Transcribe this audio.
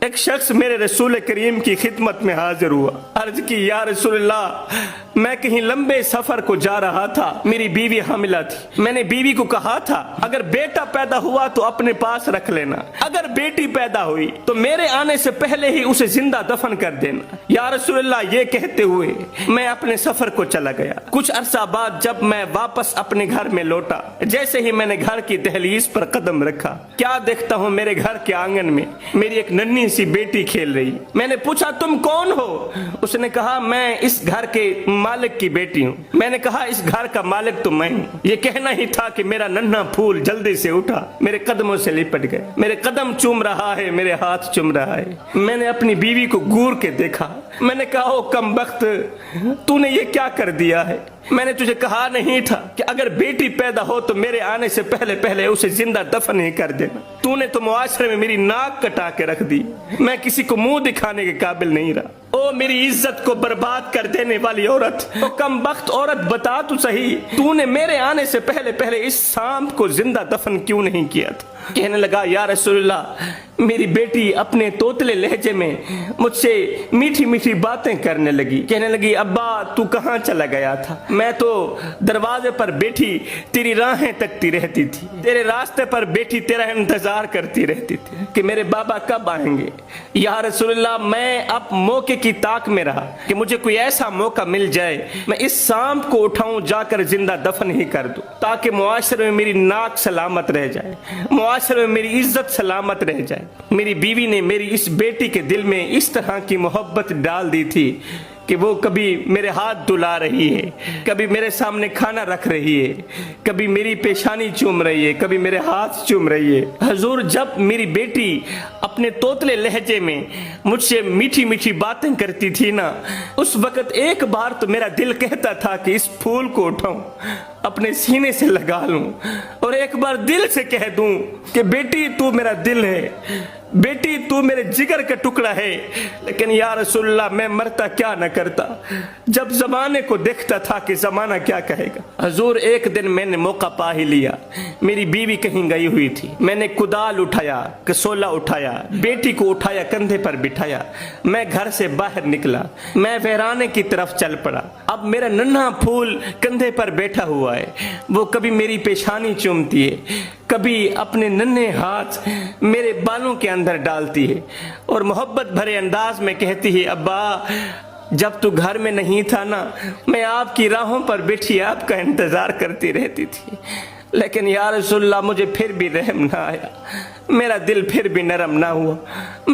ایک شخص میرے رسول کریم کی خدمت میں حاضر ہوا، عرض کی یا رسول اللہ میں کہیں لمبے سفر کو جا رہا تھا، میری بیوی حاملہ تھی، میں نے بیوی کو کہا تھا اگر بیٹا پیدا ہوا تو اپنے پاس رکھ لینا، اگر بیٹی پیدا ہوئی تو میرے آنے سے پہلے ہی اسے زندہ دفن کر دینا۔ یا رسول اللہ یہ کہتے ہوئے میں اپنے سفر کو چلا گیا۔ کچھ عرصہ بعد جب میں واپس اپنے گھر میں لوٹا، جیسے ہی میں نے گھر کی دہلیز پر قدم رکھا، کیا دیکھتا ہوں میرے گھر کے آنگن میں میری ایک ننھی سی بیٹی کھیل رہی۔ میں نے پوچھا تم کون ہو؟ اس نے کہا میں اس گھر کے مالک کی بیٹی ہوں۔ میں نے کہا اس گھر کا مالک تو میں ہوں۔ یہ کہنا ہی تھا کہ میرا ننھا پھول جلدی سے اٹھا، میرے قدموں سے لپٹ گئے، میرے قدم چوم رہا ہے، میرے ہاتھ چوم رہا ہے۔ میں نے اپنی بیوی کو گور کے دیکھا، میں نے کہا او کم بخت تو نے یہ کیا کر دیا ہے؟ میں نے تجھے کہا نہیں تھا کہ اگر بیٹی پیدا ہو تو میرے آنے سے پہلے اسے زندہ دفن ہی کر دینا؟ تو نے تو معاشرے میں میری ناک کٹا کے رکھ دی، میں کسی کو منہ دکھانے کے قابل نہیں رہا۔ او میری عزت کو برباد کر دینے والی عورت، او کم بخت عورت بتا تو صحیح، تو نے میرے آنے سے پہلے اس سانپ کو زندہ دفن کیوں نہیں کیا تھا؟ کہنے لگا یا رسول اللہ میری بیٹی اپنے توتلے لہجے میں مجھ سے میٹھی میٹھی باتیں کرنے لگی، کہنے لگی ابا تو کہاں چلا گیا تھا؟ میں تو دروازے پر بیٹھی تیری راہیں تکتی رہتی تھی، تیرے راستے پر بیٹھی تیرا انتظار کرتی رہتی تھی کہ میرے بابا کب آئیں گے۔ یا رسول اللہ میں اب موقع کی تاک میں رہا کہ مجھے کوئی ایسا موقع مل جائے میں اس سانپ کو اٹھاؤں جا کر زندہ دفن ہی کر دوں، تاکہ معاشرے میں میری ناک سلامت رہ جائے، معاشرے میں میری عزت سلامت رہ جائے۔ میری بیوی نے میری اس بیٹی کے دل میں اس طرح کی محبت ڈال دی تھی کہ وہ کبھی میرے ہاتھ دھلا رہی ہے، کبھی میرے سامنے کھانا رکھ رہی ہے، کبھی میری پیشانی چوم رہی ہے، کبھی میرے ہاتھ چوم رہی ہے۔ حضور جب میری بیٹی اپنے توتلے لہجے میں مجھ سے میٹھی میٹھی باتیں کرتی تھی نا، اس وقت ایک بار تو میرا دل کہتا تھا کہ اس پھول کو اٹھاؤں اپنے سینے سے لگا لوں اور ایک بار دل سے کہہ دوں کہ بیٹی تو میرا دل ہے، بیٹی تو میرے جگر کا ٹکڑا ہے۔ لیکن یا رسول اللہ میں مرتا کیا نہ کرتا جب زمانے کو دیکھتا تھا کہ زمانہ کیا کہے گا۔ حضور ایک دن میں نے موقع پا ہی لیا، میری بیوی کہیں گئی ہوئی تھی، میں نے کدال اٹھایا، کسولا اٹھایا، بیٹی کو اٹھایا کندھے پر بٹھایا، میں گھر سے باہر نکلا، میں ویرانے کی طرف چل پڑا۔ اب میرا ننھا پھول کندھے پر بیٹھا ہوا ہے، وہ کبھی میری پیشانی چومتی ہے، کبھی اپنے ننھے ہاتھ میرے بالوں کے اندر ڈالتی ہے اور محبت بھرے انداز میں کہتی ہے ابا جب تو گھر میں نہیں تھا نا میں آپ کی راہوں پر بیٹھی آپ کا انتظار کرتی رہتی تھی، لیکن یا رسول اللہ مجھے پھر بھی رحم نہ آیا، میرا دل پھر بھی نرم نہ ہوا۔